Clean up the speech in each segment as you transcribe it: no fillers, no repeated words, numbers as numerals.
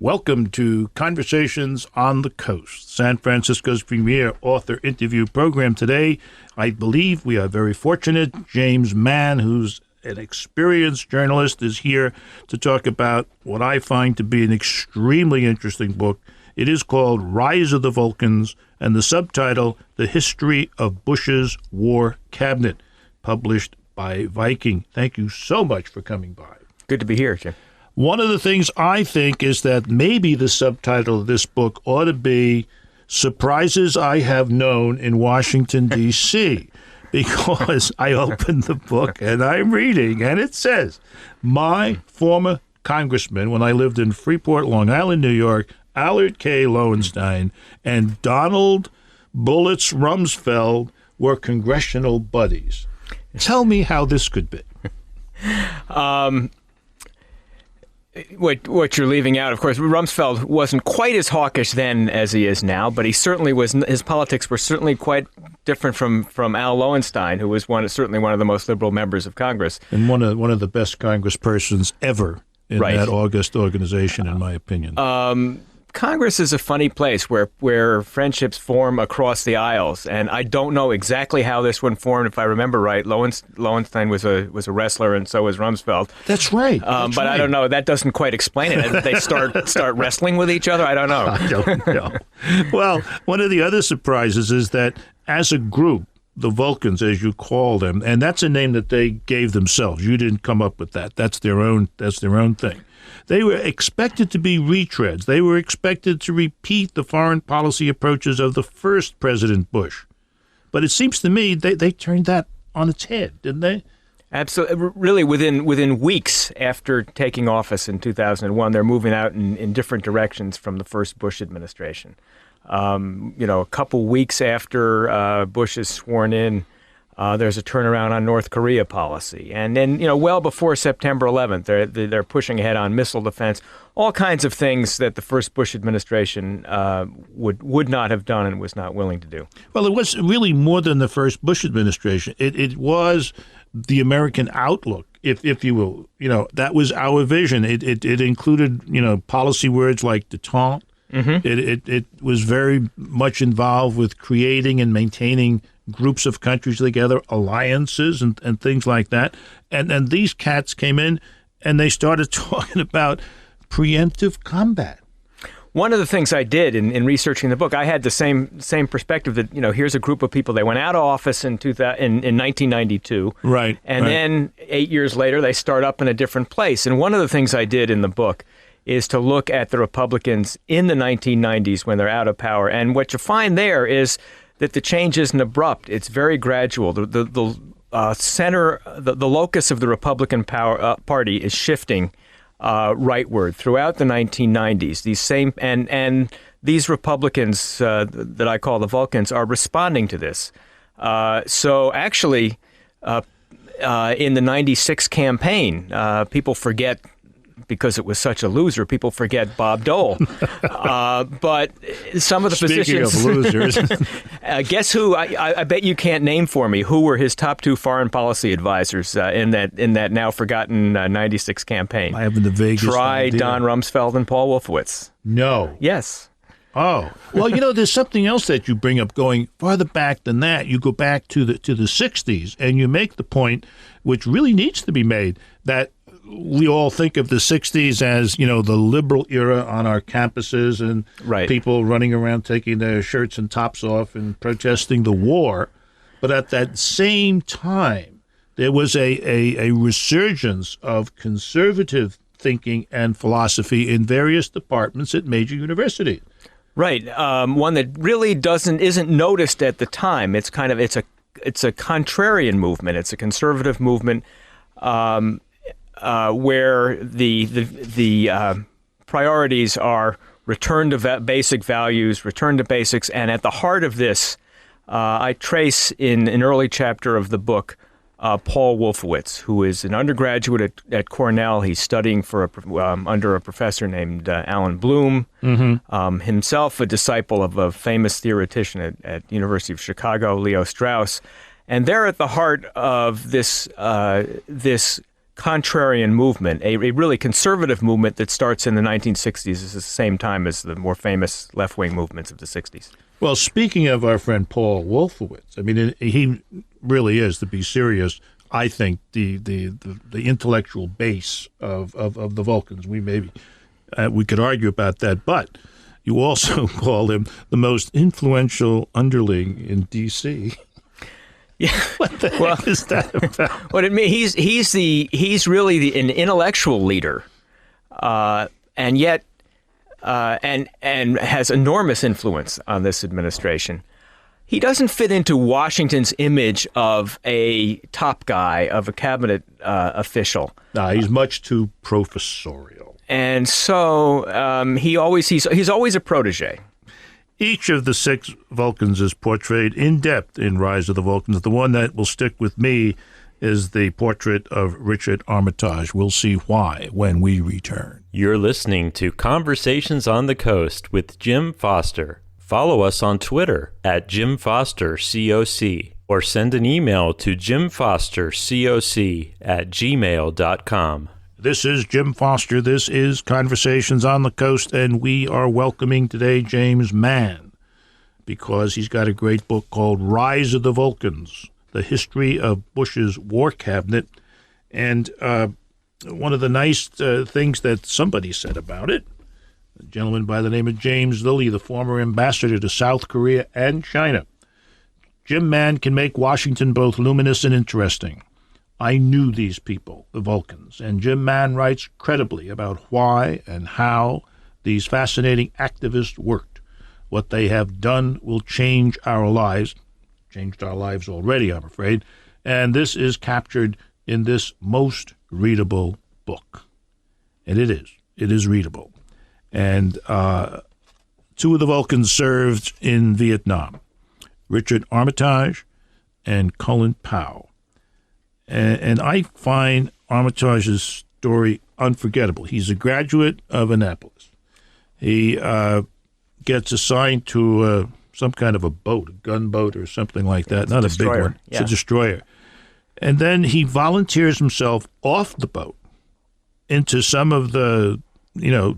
Welcome to Conversations on the Coast, San Francisco's premier author interview program. Today, I believe we are very fortunate. James Mann, who's an experienced journalist, is here to talk about what I find to be an extremely interesting book. It is called Rise of the Vulcans, and the subtitle, The History of Bush's War Cabinet, published by Viking. Thank you so much for coming by. Good to be here, Jim. One of the things I think is that maybe the subtitle of this book ought to be Surprises I Have Known in Washington, D.C., because I opened the book and I'm reading, and it says, my former congressman when I lived in Freeport, Long Island, New York, Allard K. Lowenstein, and Donald Bullets Rumsfeld were congressional buddies. Tell me how this could be. What you're leaving out, of course, Rumsfeld wasn't quite as hawkish then as he is now, but he certainly was. His politics were certainly quite different from Al Lowenstein, who was certainly one of the most liberal members of Congress, and one of the best congresspersons ever in that august organization, in my opinion. Congress is a funny place where friendships form across the aisles, and I don't know exactly how this one formed. If I remember right, Lowenstein was a wrestler, and so was Rumsfeld. That's right. But right. I don't know. That doesn't quite explain it. Did they start wrestling with each other? I don't know. I don't know. Well, one of the other surprises is that as a group, the Vulcans, as you call them, and that's a name that they gave themselves. You didn't come up with that. That's their own thing. They were expected to be retreads. They were expected to repeat the foreign policy approaches of the first President Bush. But it seems to me they turned that on its head, didn't they? Absolutely. Really, within weeks after taking office in 2001, they're moving out in different directions from the first Bush administration. A couple weeks after Bush is sworn in, there's a turnaround on North Korea policy. And then, well before September 11th, they're pushing ahead on missile defense, all kinds of things that the first Bush administration would not have done and was not willing to do. Well, it was really more than the first Bush administration. It was the American outlook, if you will. That was our vision. It included, policy words like détente. Mm-hmm. It was very much involved with creating and maintaining groups of countries together, alliances and things like that. And these cats came in and they started talking about preemptive combat. One of the things I did in researching the book, I had the same perspective that, here's a group of people. They went out of office in 1992. Right. And then 8 years later, they start up in a different place. And one of the things I did in the book is to look at the Republicans in the 1990s when they're out of power. And what you find there is that the change isn't abrupt. It's very gradual. The center, the locus of the Republican Party is shifting rightward throughout the 1990s. These Republicans that I call the Vulcans are responding to this. So actually, in the 96 campaign, people forget, because it was such a loser, people forget Bob Dole. But some of the Speaking positions... of losers. Guess who? I bet you can't name for me who were his top two foreign policy advisors in that now forgotten 96 campaign. I have the vaguest Try idea. Don Rumsfeld and Paul Wolfowitz. No. Yes. Oh. Well, there's something else that you bring up going farther back than that. You go back to the 60s, and you make the point, which really needs to be made, that we all think of the 60s as, the liberal era on our campuses and people running around taking their shirts and tops off and protesting the war. But at that same time, there was a resurgence of conservative thinking and philosophy in various departments at major universities. Right. One that really isn't noticed at the time. It's a contrarian movement. It's a conservative movement. Where the priorities are return to basic values, return to basics, and at the heart of this, I trace in an early chapter of the book Paul Wolfowitz, who is an undergraduate at Cornell. He's studying under a professor named Alan Bloom, himself a disciple of a famous theoretician at University of Chicago, Leo Strauss. And they're at the heart of this contrarian movement, a really conservative movement that starts in the 1960s at the same time as the more famous left-wing movements of the 60s. Well, speaking of our friend Paul Wolfowitz, I mean, he really is, to be serious, I think, the intellectual base of the Vulcans. We could argue about that, but you also call him the most influential underling in D.C. Yeah. What the heck is that about? What it means, he's really an intellectual leader, and yet and has enormous influence on this administration. He doesn't fit into Washington's image of a top guy, of a cabinet official. No, he's much too professorial. And so he's always a protege. Each of the 6 Vulcans is portrayed in depth in Rise of the Vulcans. The one that will stick with me is the portrait of Richard Armitage. We'll see why when we return. You're listening to Conversations on the Coast with Jim Foster. Follow us on Twitter at Jim Foster COC or send an email to jimfostercoc@gmail.com. This is Jim Foster. This is Conversations on the Coast, and we are welcoming today James Mann because he's got a great book called Rise of the Vulcans, The History of Bush's War Cabinet. And one of the nice things that somebody said about it, a gentleman by the name of James Lilly, the former ambassador to South Korea and China. Jim Mann can make Washington both luminous and interesting. I knew these people, the Vulcans, and Jim Mann writes credibly about why and how these fascinating activists worked. What they have done will change our lives. Changed our lives already, I'm afraid. And this is captured in this most readable book. And it is. It is readable. And 2 of the Vulcans served in Vietnam, Richard Armitage and Colin Powell. And I find Armitage's story unforgettable. He's a graduate of Annapolis. He gets assigned to some kind of a boat, a gunboat or something like that. Not a big one. Yeah. It's a destroyer. And then he volunteers himself off the boat into some of the,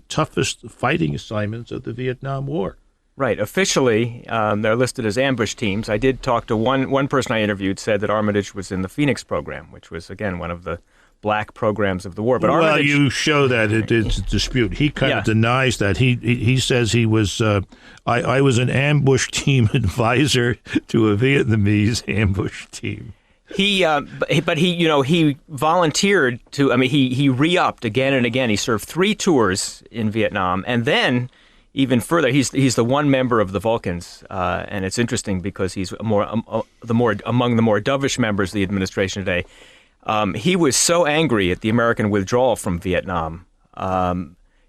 toughest fighting assignments of the Vietnam War. Right. Officially, they're listed as ambush teams. I did talk to one person I interviewed said that Armitage was in the Phoenix program, which was, again, one of the black programs of the war. But Armitage, you show that it's a dispute. He kind of denies that. He says he was, I was an ambush team advisor to a Vietnamese ambush team. He volunteered to. I mean, he re-upped again and again. He served 3 tours in Vietnam, and then even further, he's the one member of the Vulcans, and it's interesting because he's among the more dovish members of the administration today. He was so angry at the American withdrawal from Vietnam.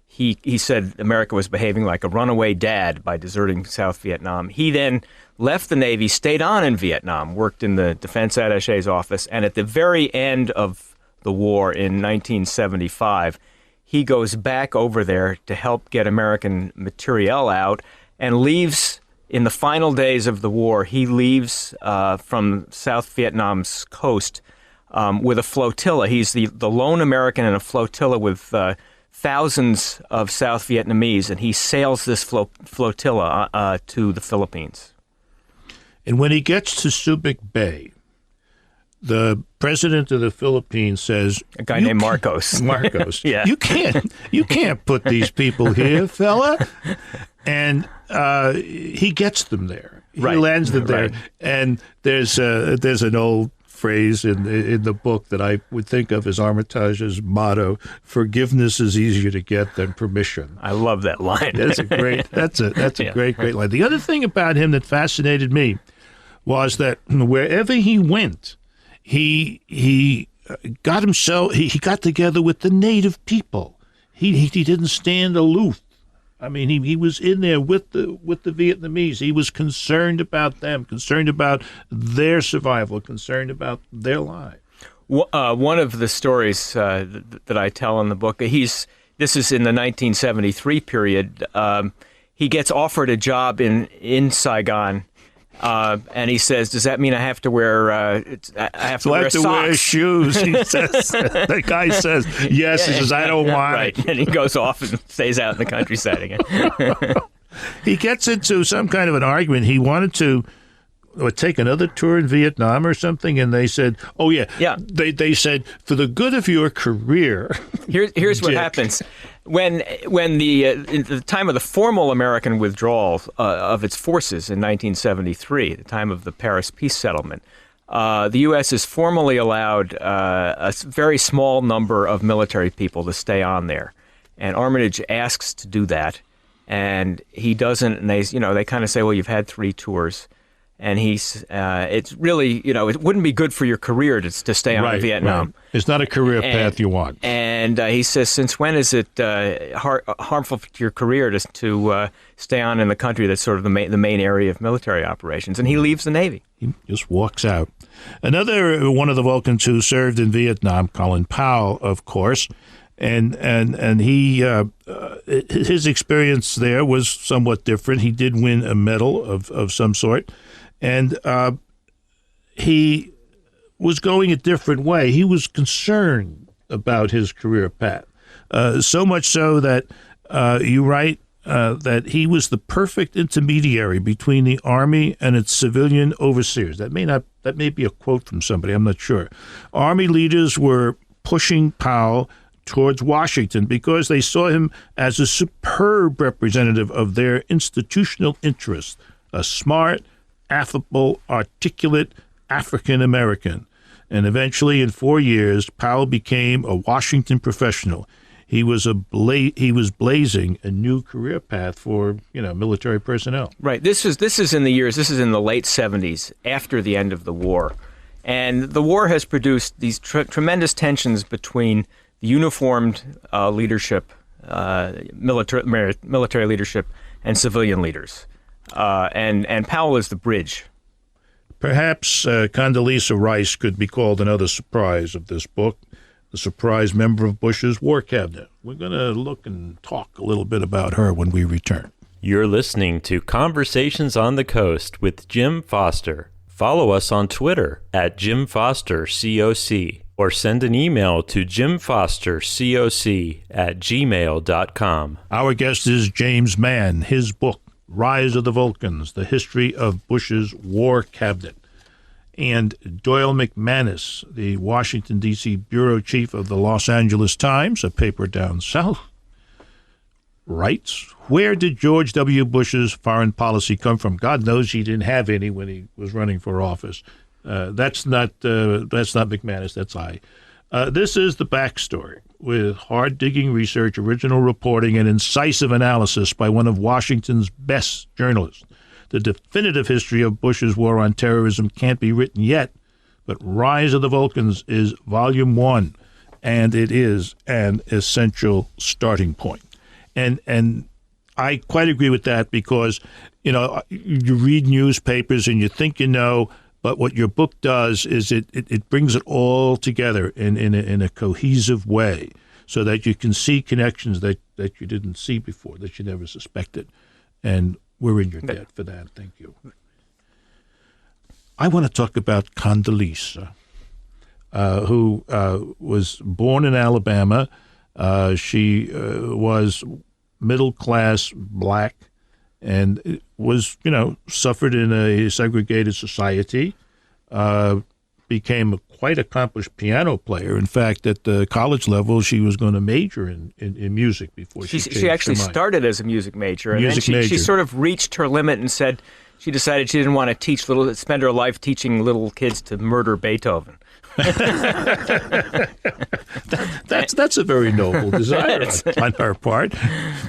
He said America was behaving like a runaway dad by deserting South Vietnam. He then left the Navy, stayed on in Vietnam, worked in the defense attaché's office, and at the very end of the war in 1975, he goes back over there to help get American materiel out and leaves in the final days of the war. He leaves from South Vietnam's coast with a flotilla. He's the lone American in a flotilla with thousands of South Vietnamese, and he sails this flotilla to the Philippines. And when he gets to Subic Bay, the president of the Philippines says, a guy named Marcos. Marcos, yeah. you can't put these people here, fella. And he gets them there. He lands them there. Right. And there's an old phrase in the book that I would think of as Armitage's motto: "Forgiveness is easier to get than permission." I love that line. That's a great line. The other thing about him that fascinated me was that wherever he went, he got himself. He got together with the native people. He didn't stand aloof. I mean, he was in there with the Vietnamese. He was concerned about them, concerned about their survival, concerned about their lives. One of the stories that I tell in the book, this is in the 1973 period. He gets offered a job in Saigon, And he says, "Does that mean I have to wear? I have to wear socks? Wear shoes?" He says. The guy says, "Yes." He says, "I don't want right." it. And he goes off and stays out in the countryside again. He gets into some kind of an argument. He wanted to take another tour in Vietnam or something, and they said, "Oh yeah." They said, "For the good of your career." Here's what happens. When in the time of the formal American withdrawal of its forces in 1973, the time of the Paris peace settlement, the U.S. is formally allowed a very small number of military people to stay on there, and Armitage asks to do that, and he doesn't. And they kind of say, "Well, you've had 3 tours." And it's really, it wouldn't be good for your career to stay on in Vietnam. Right. It's not a career path you want. And he says, since when is it harmful to your career to stay on in the country that's sort of the main area of military operations? And he leaves the Navy. He just walks out. Another one of the Vulcans who served in Vietnam, Colin Powell, of course, and he his experience there was somewhat different. He did win a medal of some sort. And he was going a different way. He was concerned about his career path, so much so that you write that he was the perfect intermediary between the Army and its civilian overseers. That may be a quote from somebody. I'm not sure. Army leaders were pushing Powell towards Washington because they saw him as a superb representative of their institutional interests, a smart, affable, articulate African-American. And eventually, in 4 years, Powell became a Washington professional. He was blazing a new career path for military personnel. Right. This is in the late 70s, after the end of the war, and the war has produced these tremendous tensions between the uniformed leadership, military leadership, and civilian leaders. And Powell is the bridge. Perhaps Condoleezza Rice could be called another surprise of this book, the surprise member of Bush's war cabinet. We're going to look and talk a little bit about her when we return. You're listening to Conversations on the Coast with Jim Foster. Follow us on Twitter at JimFosterCoc or send an email to jimfostercoc@gmail.com. Our guest is James Mann. His book, Rise of the Vulcans, The History of Bush's War Cabinet. And Doyle McManus, the Washington, D.C. bureau chief of the Los Angeles Times, a paper down south, writes, where did George W. Bush's foreign policy come from? God knows he didn't have any when he was running for office. That's not McManus, that's I. This is the backstory, with hard-digging research, original reporting, and incisive analysis by one of Washington's best journalists. The definitive history of Bush's war on terrorism can't be written yet, but Rise of the Vulcans is Volume 1, and it is an essential starting point. And I quite agree with that because, you read newspapers and you think you know, but what your book does is it brings it all together in a cohesive way so that you can see connections that you didn't see before, that you never suspected. And we're in your debt for that. Thank you. I want to talk about Condoleezza, who was born in Alabama. She was middle-class black and was, suffered in a segregated society, became a quite accomplished piano player. In fact, at the college level, she was going to major in music before she actually started as a music major. And then she sort of reached her limit and said she decided she didn't want to spend her life teaching little kids to murder Beethoven. That's a very noble desire on her part.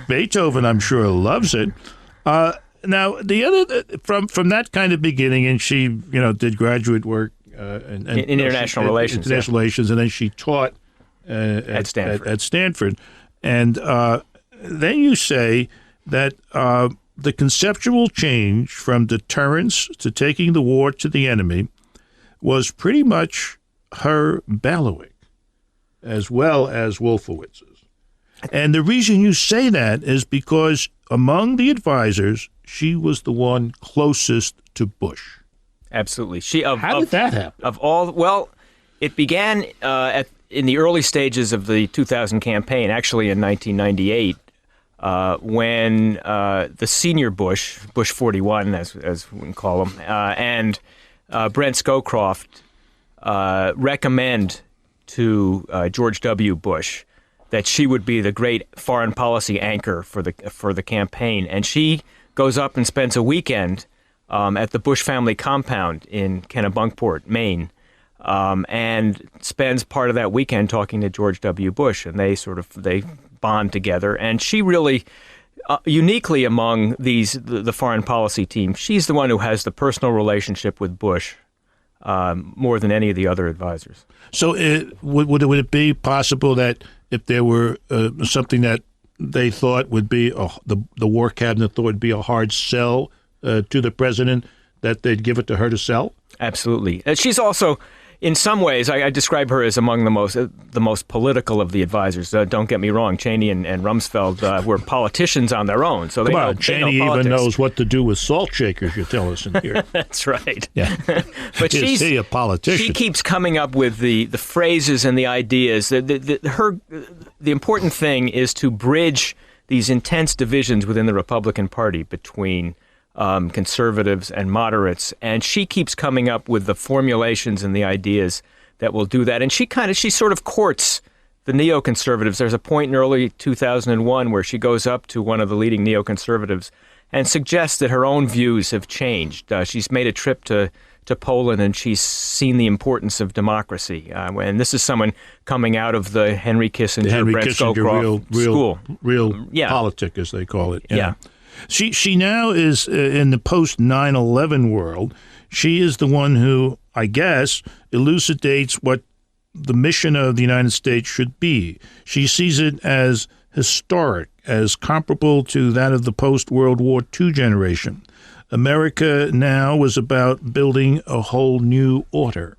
Beethoven, I'm sure, loves it. Now, the other from that kind of beginning, and she did graduate work in international relations, and then she taught at Stanford. And then you say that the conceptual change from deterrence to taking the war to the enemy was pretty much her bailiwick, as well as Wolfowitz's. And the reason you say that is because among the advisors, she was the one closest to Bush. Absolutely. How did that happen? It began in the early stages of the 2000 campaign, actually in 1998, when the senior Bush 41, as we can call him, and Brent Scowcroft recommend to George W. Bush that she would be the great foreign policy anchor for the campaign, and she goes up and spends a weekend at the Bush family compound in Kennebunkport, Maine, and spends part of that weekend talking to George W. Bush, and they bond together. And she really, uniquely among the foreign policy team, she's the one who has the personal relationship with Bush more than any of the other advisors. So would it be possible that if there were something that they thought would be the War Cabinet thought would be a hard sell to the president, that they'd give it to her to sell? Absolutely. She's also, in some ways, I describe her as among the most political of the advisors. Don't get me wrong, Cheney and Rumsfeld were politicians on their own. So Cheney even knows what to do with salt shakers, you tell us in here. That's right. Yeah. But Is he a politician? She keeps coming up with the phrases and the ideas. The important thing is to bridge these intense divisions within the Republican Party between conservatives and moderates, and she keeps coming up with the formulations and the ideas that will do that. And she sort of courts the neoconservatives. There's a point in early 2001 where she goes up to one of the leading neoconservatives and suggests that her own views have changed. She's made a trip to Poland, and she's seen the importance of democracy. And this is someone coming out of the Henry Kissinger, Brett Scowcroft school. Real politic, as they call it. Yeah. She now is in the post 9/11 world. She is the one who, I guess, elucidates what the mission of the United States should be. She sees it as historic, as comparable to that of the post-World War II generation. America now was about building a whole new order,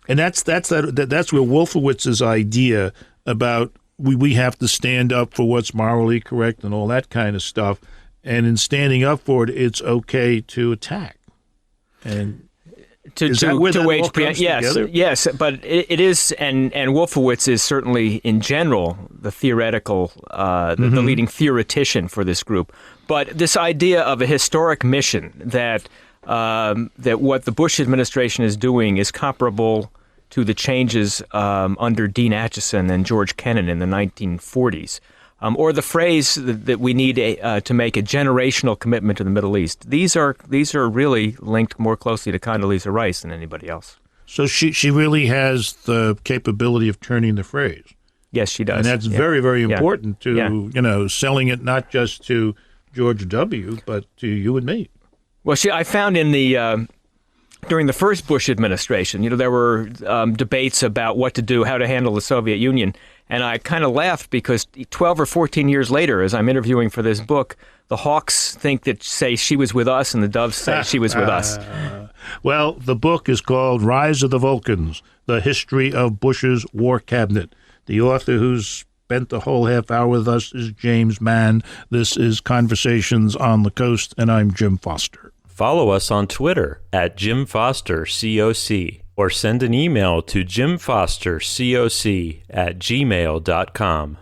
and that's where Wolfowitz's idea about we have to stand up for what's morally correct and all that kind of stuff. And in standing up for it, it's okay to attack. And to wage preemption. Yes, but it is, and Wolfowitz is certainly in general the theoretical, the leading theoretician for this group. But this idea of a historic mission that what the Bush administration is doing is comparable to the changes under Dean Acheson and George Kennan in the 1940s. Or the phrase that we need to make a generational commitment to the Middle East. These are really linked more closely to Condoleezza Rice than anybody else. So she really has the capability of turning the phrase. Yes, she does. And that's very, very important to selling it not just to George W., but to you and me. Well, I found in the during the first Bush administration, there were debates about what to do, how to handle the Soviet Union. And I kind of laughed because 12 or 14 years later, as I'm interviewing for this book, the Hawks say she was with us, and the Doves say she was with us. Well, the book is called Rise of the Vulcans, The History of Bush's War Cabinet. The author who's spent the whole half hour with us is James Mann. This is Conversations on the Coast, and I'm Jim Foster. Follow us on Twitter at Jim Foster COC, or send an email to jimfostercoc@gmail.com.